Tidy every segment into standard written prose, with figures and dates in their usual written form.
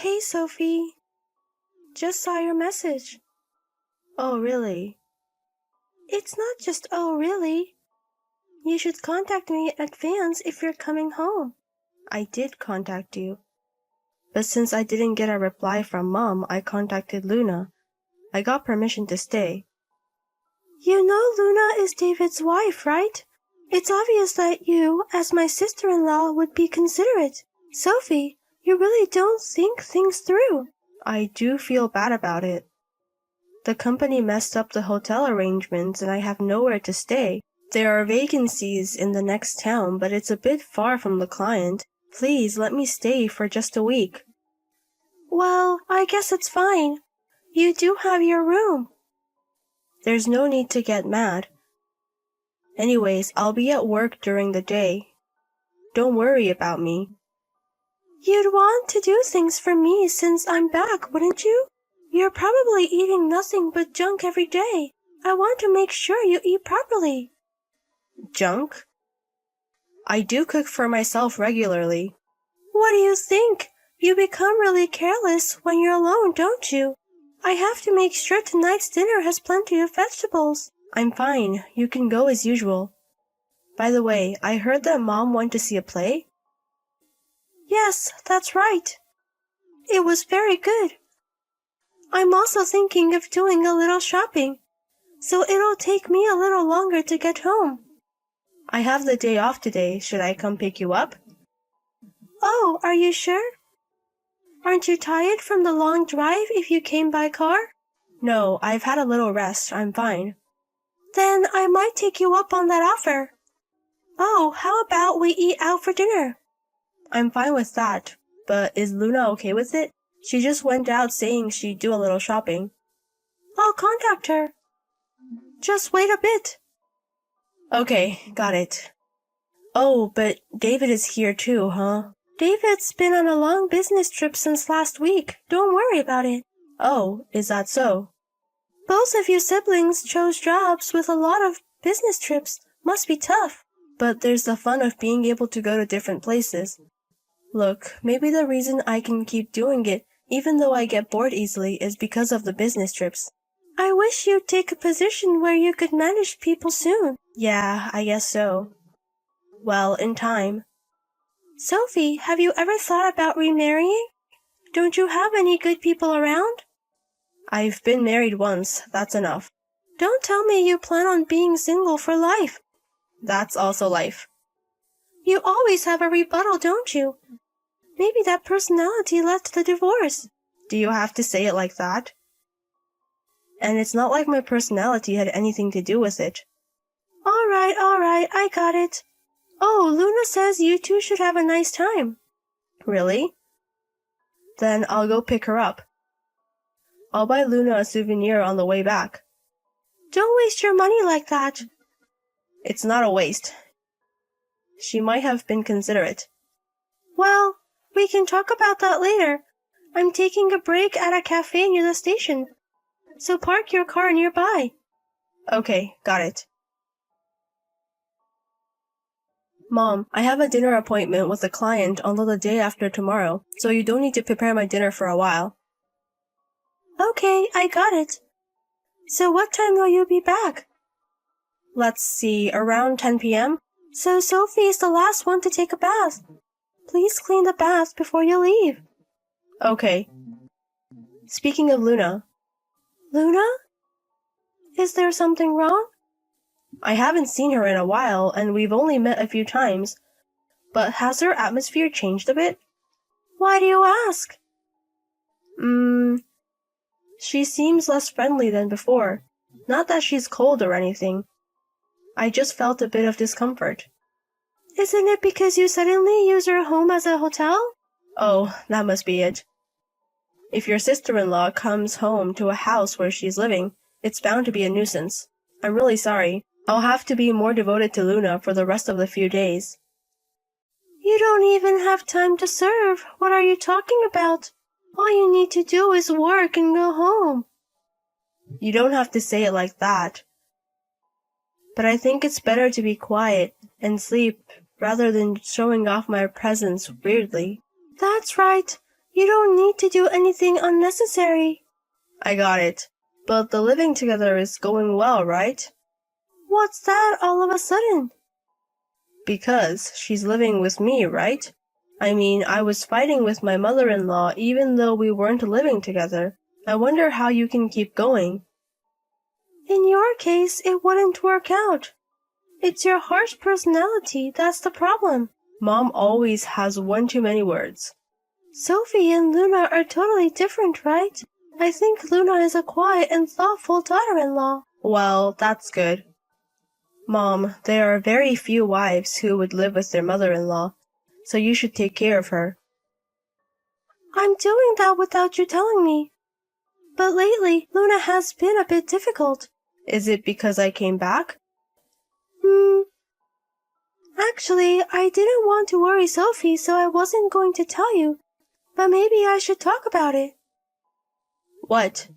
Hey, Sophie. Just saw your message. Oh, really? It's not just oh, really. You should contact me in advance if you're coming home. I did contact you. But since I didn't get a reply from Mom, I contacted Luna. I got permission to stay. You know Luna is David's wife, right? It's obvious that you, as my sister-in-law, would be considerate. Sophie, you really don't think things through. I do feel bad about it. The company messed up the hotel arrangements and I have nowhere to stay. There are vacancies in the next town, but it's a bit far from the client. Please let me stay for just a week. Well, I guess it's fine. You do have your room. There's no need to get mad. Anyways, I'll be at work during the day. Don't worry about me. You'd want to do things for me since I'm back, wouldn't you? You're probably eating nothing but junk every day. I want to make sure you eat properly. Junk? I do cook for myself regularly. What do you think? You become really careless when you're alone, don't you? I have to make sure tonight's dinner has plenty of vegetables. I'm fine. You can go as usual. By the way, I heard that Mom went to see a play. Yes, that's right. It was very good. I'm also thinking of doing a little shopping, so it'll take me a little longer to get home. I have the day off today. Should I come pick you up? Oh, are you sure? Aren't you tired from the long drive if you came by car? No, I've had a little rest. I'm fine. Then I might take you up on that offer. Oh, how about we eat out for dinner? I'm fine with that, but is Luna okay with it? She just went out saying she'd do a little shopping. I'll contact her. Just wait a bit. Okay, got it. Oh, but David is here too, huh? David's been on a long business trip since last week. Don't worry about it. Oh, is that so? Both of you siblings chose jobs with a lot of business trips. Must be tough. But there's the fun of being able to go to different places. Look, maybe the reason I can keep doing it, even though I get bored easily, is because of the business trips. I wish you'd take a position where you could manage people soon. Yeah, I guess so. Well, in time. Sophie, have you ever thought about remarrying? Don't you have any good people around? I've been married once. That's enough. Don't tell me you plan on being single for life. That's also life. You always have a rebuttal, don't you? Maybe that personality led to the divorce. Do you have to say it like that? And it's not like my personality had anything to do with it. All right, I got it. Oh, Luna says you two should have a nice time. Really? Then I'll go pick her up. I'll buy Luna a souvenir on the way back. Don't waste your money like that. It's not a waste. She might have been considerate. Well, we can talk about that later. I'm taking a break at a cafe near the station, so park your car nearby. Okay, got it. Mom, I have a dinner appointment with a client on the day after tomorrow, so you don't need to prepare my dinner for a while. Okay, I got it. So what time will you be back? Let's see, around 10 p.m.? So Sophie is the last one to take a bath. Please clean the bath before you leave. Okay. Speaking of Luna. Luna? Is there something wrong? I haven't seen her in a while, and we've only met a few times. But has her atmosphere changed a bit? Why do you ask? She seems less friendly than before. Not that she's cold or anything. I just felt a bit of discomfort. Isn't it because you suddenly use your home as a hotel? Oh, that must be it. If your sister-in-law comes home to a house where she's living, it's bound to be a nuisance. I'm really sorry. I'll have to be more devoted to Luna for the rest of the few days. You don't even have time to serve. What are you talking about? All you need to do is work and go home. You don't have to say it like that. But I think it's better to be quiet and sleep rather than showing off my presence weirdly. That's right. You don't need to do anything unnecessary. I got it. But the living together is going well, right? What's that all of a sudden? Because she's living with me, right? I mean, I was fighting with my mother-in-law even though we weren't living together. I wonder how you can keep going. In your case, it wouldn't work out. It's your harsh personality that's the problem. Mom always has one too many words. Sophie and Luna are totally different, right? I think Luna is a quiet and thoughtful daughter-in-law. Well, that's good. Mom, there are very few wives who would live with their mother-in-law, so you should take care of her. I'm doing that without you telling me. But lately, Luna has been a bit difficult. Is it because I came back? Actually, I didn't want to worry Sophie, so I wasn't going to tell you. But maybe I should talk about it. What?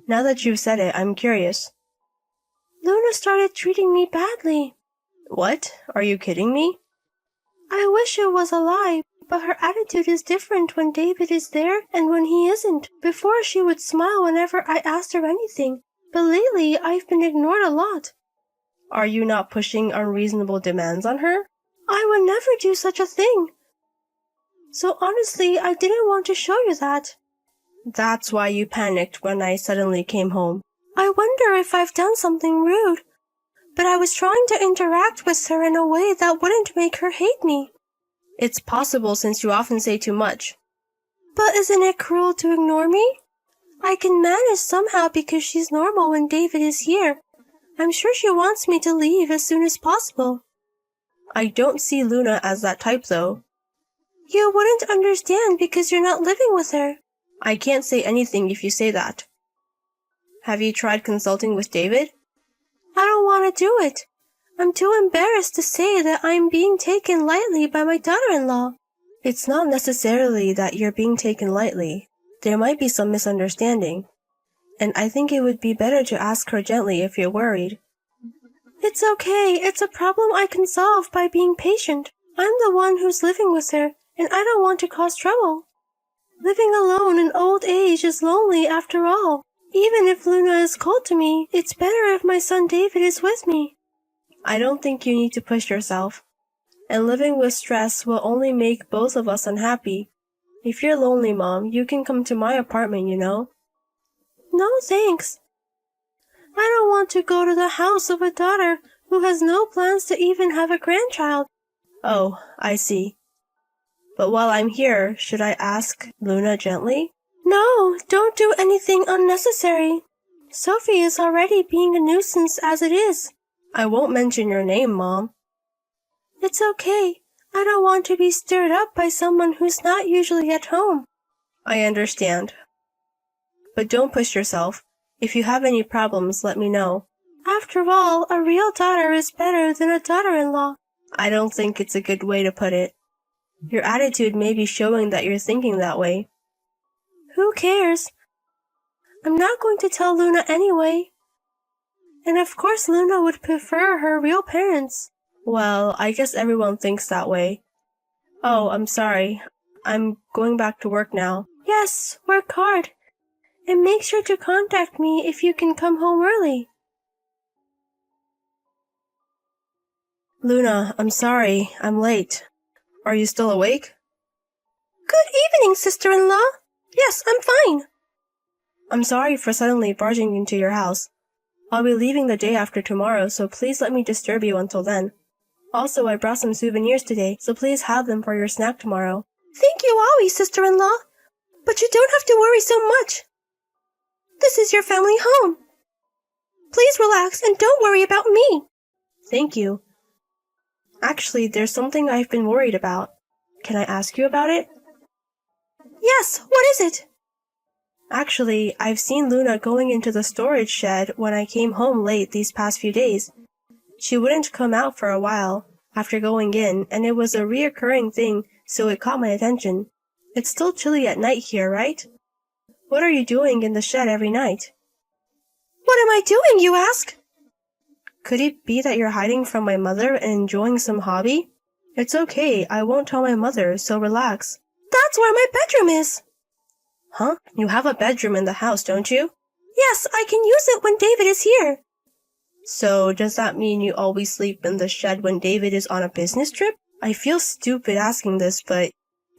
Now that you've said it, I'm curious. Luna started treating me badly. What? Are you kidding me? I wish it was a lie, but her attitude is different when David is there and when he isn't. Before she would smile whenever I asked her anything, but lately I've been ignored a lot. Are you not pushing unreasonable demands on her? I would never do such a thing. So honestly, I didn't want to show you that. That's why you panicked when I suddenly came home. I wonder if I've done something rude. But I was trying to interact with her in a way that wouldn't make her hate me. It's possible since you often say too much. But isn't it cruel to ignore me? I can manage somehow because she's normal when David is here. I'm sure she wants me to leave as soon as possible. I don't see Luna as that type, though. You wouldn't understand because you're not living with her. I can't say anything if you say that. Have you tried consulting with David? I don't want to do it. I'm too embarrassed to say that I'm being taken lightly by my daughter-in-law. It's not necessarily that you're being taken lightly. There might be some misunderstanding. And I think it would be better to ask her gently if you're worried. It's okay. It's a problem I can solve by being patient. I'm the one who's living with her, and I don't want to cause trouble. Living alone in old age is lonely after all. Even if Luna is cold to me, it's better if my son David is with me. I don't think you need to push yourself. And living with stress will only make both of us unhappy. If you're lonely, Mom, you can come to my apartment, you know. No, thanks. I don't want to go to the house of a daughter who has no plans to even have a grandchild. Oh, I see. But while I'm here, should I ask Luna gently? No, don't do anything unnecessary. Sophie is already being a nuisance as it is. I won't mention your name, Mom. It's okay. I don't want to be stirred up by someone who's not usually at home. I understand. But don't push yourself. If you have any problems, let me know. After all, a real daughter is better than a daughter-in-law. I don't think it's a good way to put it. Your attitude may be showing that you're thinking that way. Who cares? I'm not going to tell Luna anyway. And of course Luna would prefer her real parents. Well, I guess everyone thinks that way. Oh, I'm sorry. I'm going back to work now. Yes, work hard. And make sure to contact me if you can come home early. Luna, I'm sorry. I'm late. Are you still awake? Good evening, sister-in-law. Yes, I'm fine. I'm sorry for suddenly barging into your house. I'll be leaving the day after tomorrow, so please let me disturb you until then. Also, I brought some souvenirs today, so please have them for your snack tomorrow. Thank you always, sister-in-law. But you don't have to worry so much. This is your family home. Please relax and don't worry about me. Thank you. Actually, there's something I've been worried about. Can I ask you about it? Yes, what is it? Actually, I've seen Luna going into the storage shed when I came home late these past few days. She wouldn't come out for a while after going in, and it was a reoccurring thing, so it caught my attention. It's still chilly at night here, right? What are you doing in the shed every night? What am I doing, you ask? Could it be that you're hiding from my mother and enjoying some hobby? It's okay, I won't tell my mother, so relax. That's where my bedroom is. Huh? You have a bedroom in the house, don't you? Yes, I can use it when David is here. So, does that mean you always sleep in the shed when David is on a business trip? I feel stupid asking this, but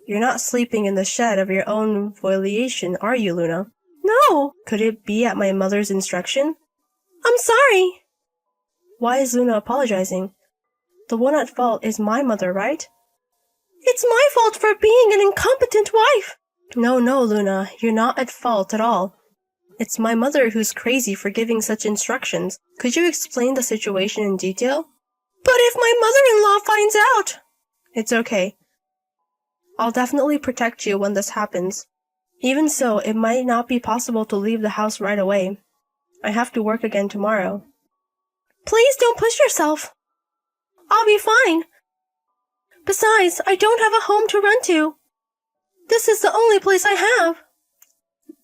you're not sleeping in the shed of your own volition, are you, Luna? No. Could it be at my mother's instruction? I'm sorry. Why is Luna apologizing? The one at fault is my mother, right? It's my fault for being an incompetent wife. No, Luna, you're not at fault at all. It's my mother who's crazy for giving such instructions. Could you explain the situation in detail? But if my mother-in-law finds out... It's okay. I'll definitely protect you when this happens. Even so, it might not be possible to leave the house right away. I have to work again tomorrow. Please don't push yourself. I'll be fine. Besides, I don't have a home to run to. This is the only place I have.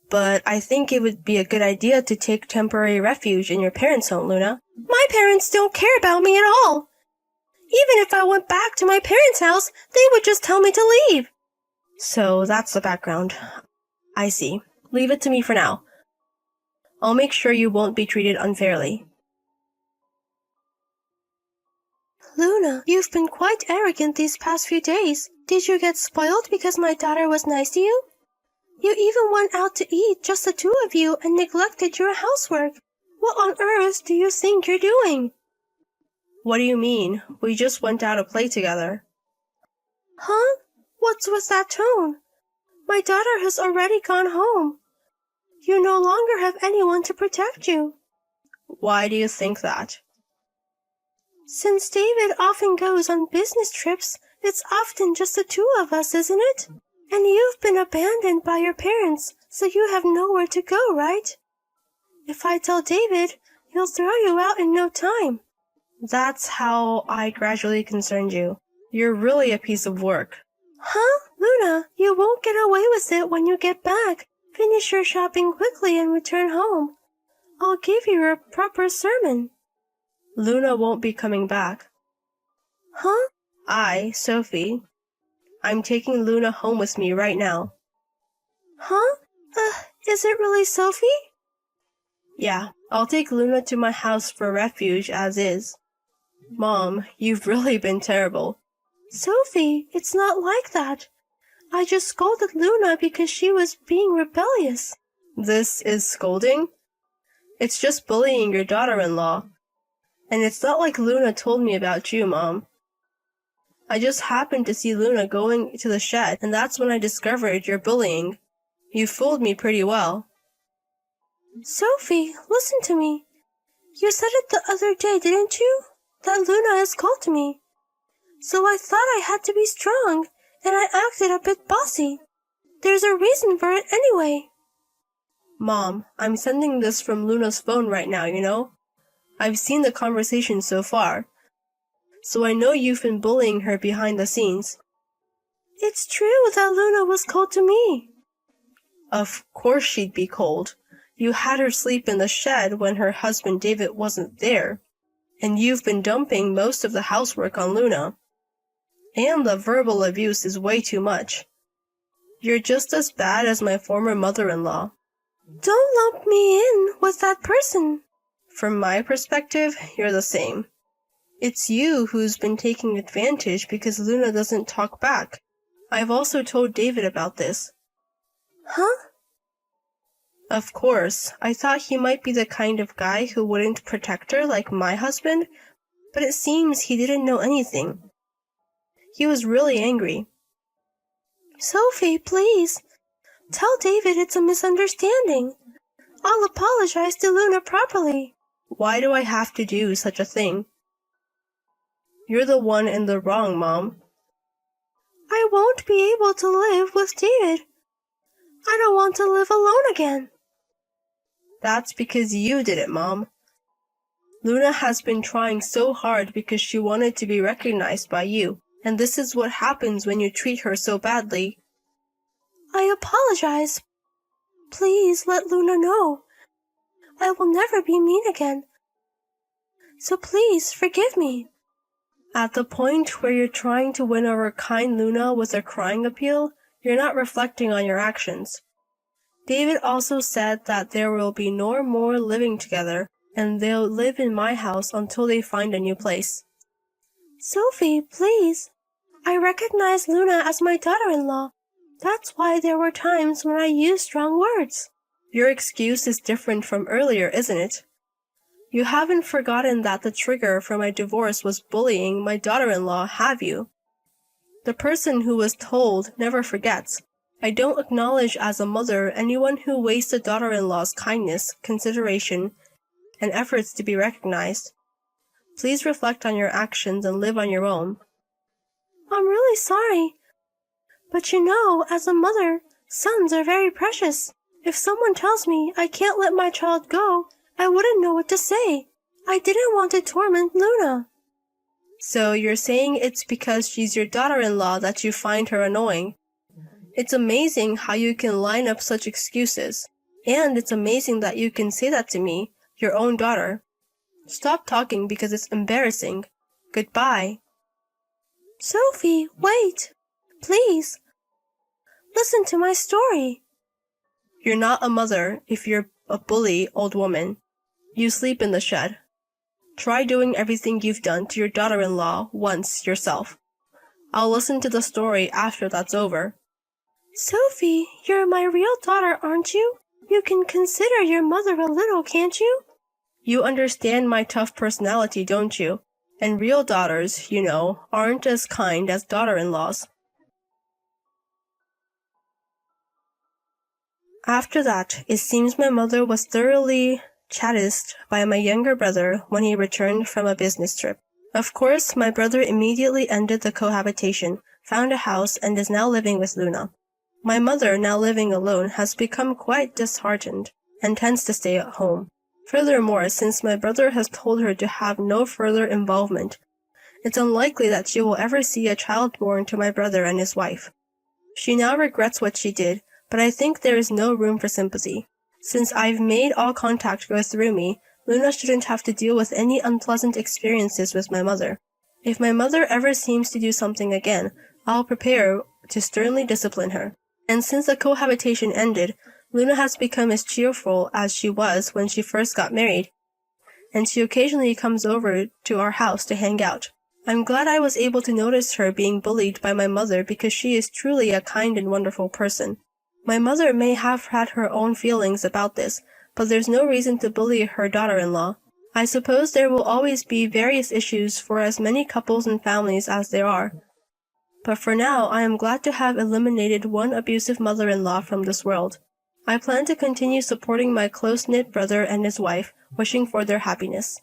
But I think it would be a good idea to take temporary refuge in your parents' home, Luna. My parents don't care about me at all. Even if I went back to my parents' house, they would just tell me to leave. So that's the background. I see. Leave it to me for now. I'll make sure you won't be treated unfairly. Luna, you've been quite arrogant these past few days. Did you get spoiled because my daughter was nice to you? You even went out to eat, just the two of you, and neglected your housework. What on earth do you think you're doing? What do you mean? We just went out to play together. Huh? What's with that tone? My daughter has already gone home. You no longer have anyone to protect you. Why do you think that? Since David often goes on business trips, it's often just the two of us, isn't it? And you've been abandoned by your parents, so you have nowhere to go, right? If I tell David, he'll throw you out in no time. That's how I gradually concerned you. You're really a piece of work. Huh? Luna, you won't get away with it when you get back. Finish your shopping quickly and return home. I'll give you a proper sermon. Luna won't be coming back. Huh? Sophie, I'm taking Luna home with me right now. Huh? Is it really Sophie? Yeah, I'll take Luna to my house for refuge as is. Mom, you've really been terrible. Sophie, it's not like that. I just scolded Luna because she was being rebellious. This is scolding? It's just bullying your daughter-in-law. And it's not like Luna told me about you, Mom. I just happened to see Luna going to the shed, and that's when I discovered your bullying. You fooled me pretty well. Sophie, listen to me. You said it the other day, didn't you? That Luna has called to me. So I thought I had to be strong, and I acted a bit bossy. There's a reason for it anyway. Mom, I'm sending this from Luna's phone right now, you know? I've seen the conversation so far. So I know you've been bullying her behind the scenes. It's true that Luna was cold to me. Of course she'd be cold. You had her sleep in the shed when her husband David wasn't there. And you've been dumping most of the housework on Luna. And the verbal abuse is way too much. You're just as bad as my former mother-in-law. Don't lump me in with that person. From my perspective, you're the same. It's you who's been taking advantage because Luna doesn't talk back. I've also told David about this. Huh? Of course, I thought he might be the kind of guy who wouldn't protect her like my husband, but it seems he didn't know anything. He was really angry. Sophie, please. Tell David it's a misunderstanding. I'll apologize to Luna properly. Why do I have to do such a thing? You're the one in the wrong, Mom. I won't be able to live with David. I don't want to live alone again. That's because you did it, Mom. Luna has been trying so hard because she wanted to be recognized by you, and this is what happens when you treat her so badly. I apologize. Please let Luna know. I will never be mean again. So please forgive me. At the point where you're trying to win over kind Luna with a crying appeal, You're not reflecting on your actions. David also said that there will be no more living together, and they'll live in my house until they find a new place. Sophie, please. I recognize Luna as my daughter-in-law. That's why there were times when I used strong words. Your excuse is different from earlier, isn't it? You haven't forgotten that the trigger for my divorce was bullying my daughter-in-law, have you? The person who was told never forgets. I don't acknowledge as a mother anyone who wastes a daughter-in-law's kindness, consideration, and efforts to be recognized. Please reflect on your actions and live on your own. I'm really sorry. But you know, as a mother, sons are very precious. If someone tells me I can't let my child go, I wouldn't know what to say. I didn't want to torment Luna. So you're saying it's because she's your daughter-in-law that you find her annoying. It's amazing how you can line up such excuses. And it's amazing that you can say that to me, your own daughter. Stop talking because it's embarrassing. Goodbye. Sophie, wait. Please. Listen to my story. You're not a mother if you're a bully old woman. You sleep in the shed. Try doing everything you've done to your daughter-in-law once yourself. I'll listen to the story after that's over. Sophie, you're my real daughter, aren't you? You can consider your mother a little, can't you? You understand my tough personality, don't you? And real daughters, you know, aren't as kind as daughter-in-laws. After that, it seems my mother was thoroughly chastened by my younger brother when he returned from a business trip. Of course, my brother immediately ended the cohabitation, found a house, and is now living with Luna. My mother, now living alone, has become quite disheartened and tends to stay at home. Furthermore, since my brother has told her to have no further involvement, it's unlikely that she will ever see a child born to my brother and his wife. She now regrets what she did, but I think there is no room for sympathy. Since I've made all contact go through me, Luna shouldn't have to deal with any unpleasant experiences with my mother. If my mother ever seems to do something again, I'll prepare to sternly discipline her. And since the cohabitation ended, Luna has become as cheerful as she was when she first got married, and she occasionally comes over to our house to hang out. I'm glad I was able to notice her being bullied by my mother because she is truly a kind and wonderful person. My mother may have had her own feelings about this, but there's no reason to bully her daughter-in-law. I suppose there will always be various issues for as many couples and families as there are. But for now, I am glad to have eliminated one abusive mother-in-law from this world. I plan to continue supporting my close-knit brother and his wife, wishing for their happiness.